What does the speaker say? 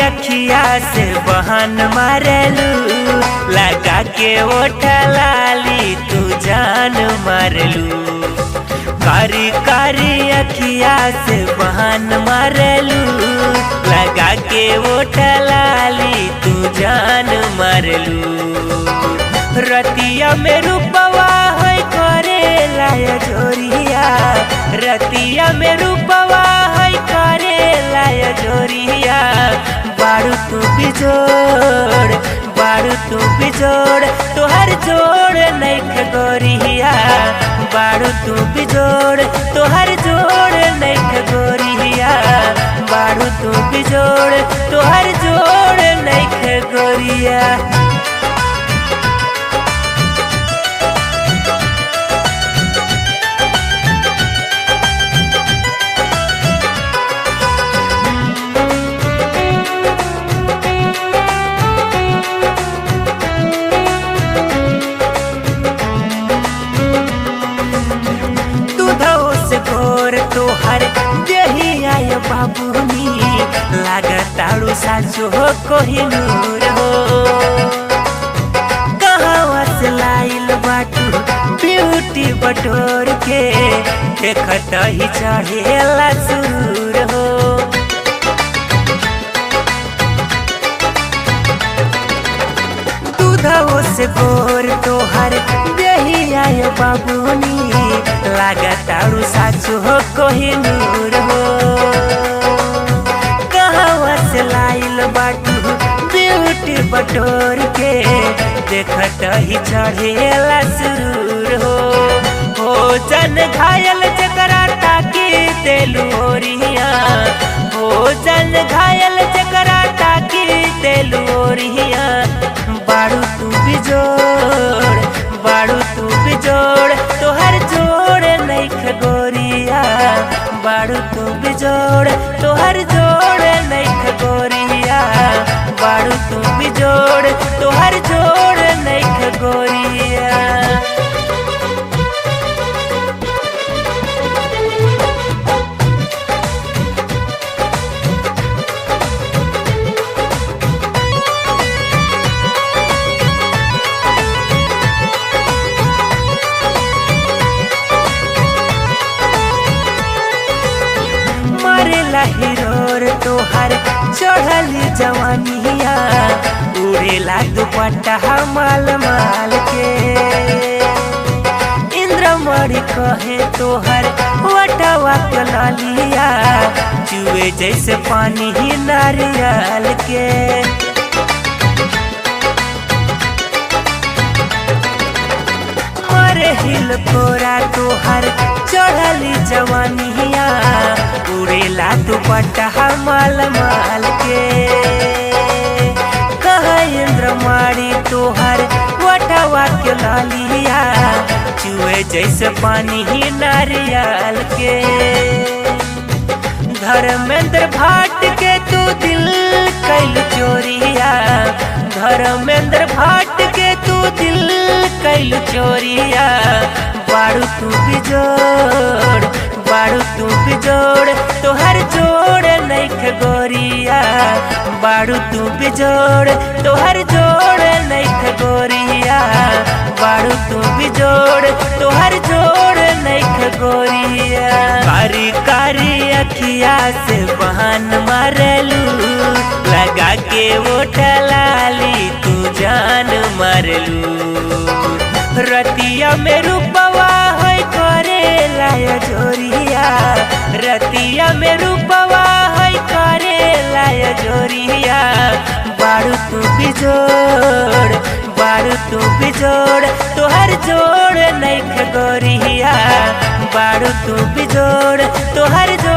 अखिया से बहन मारेलू, लगा के ओठा लाली तू जान मारलू। कारी कारी अखिया से बहन मारेलू, लगा के ओठा लाली तू जान मारलू। रतिया में रूपवा है करे लाया जोरिया, रतिया में रूपवा है करे लाया जोरिया। बारू तू बिजोड़, बारू तू बिजोड़, तोहर जोड़ नैख गोरिया। बारू तू बिजोड़, तोहर जोड़ नैख गोरिया। बारू तू बिजोड़, तोहर जोड़ नैख गोरिया। तोहर जही आय बाबूनी, लागताड़ू सासो हो कोहिनूर हो। कहवा से लाइल बाटू ब्यूटी बटोर के, देखत ही चढ़ेला सुरूर हो। दूधवो से गोर तोहर जही आय बाबूनी, लागताड़ू सासो हो कोहिनूर हो। कहवा से लाइल बाटू ब्यूटी बटोर के, देखत ही चढ़ेला सुरूर हो जन घायल जकरा ताकी तेलू ओरिया, हो जन घायल जकरा ताकी तेलू ओरिया। बारू तू बिजोड़, बारू तू बिजोड़, तोहर जोड़ नैख गोरिया। बारू तू बिजोड़, तोहर जोड़ नैख गोरिया। बारू तू बिजोड़, तोहर जोड़ नैख गोरिया। हिरोर तोहर चढ़ली जवानिया, उड़ेला दुपट्टा माल माल के। इंद्रमणि कहे तोहर वटवा के लालिया, चुए जैसे पानी ही नारियल के। मारे हिल कोरा तोहर चढ़ली जवानिया, उड़ेला दुपट्टा माल माल के। कह इंद्रमणि तोहर वटवा के लालिया, चुए जैसे पानी ही नारियल के। धर्मेंद्र भाट के तू दिल कैल चोरिया, धर्मेंद्र भाट के तू दिल कैल चोरिया। बारू तू बिजोड़, बारू तू बिजोड़, तोहर जोड़ नैख गोरिया। बारू तू बिजोड़, तोहर जोड़ नैख गोरिया। बारू तू बिजोड़, तोहर जोड़ नैख गोरिया। कारी कारी अखिया से बहन मारलू, लगा के ओठा लाली तू जान मारलू। रतिया में रूपवा है करे लाया जोरिया, रतिया में रूपवा है करे लाया जोरिया। बारू तू बिजोड़, बारू तू बिजोड़, तोहर जोड़ नैख गोरिया। बारू तू बिजोड़, तोहर जोड़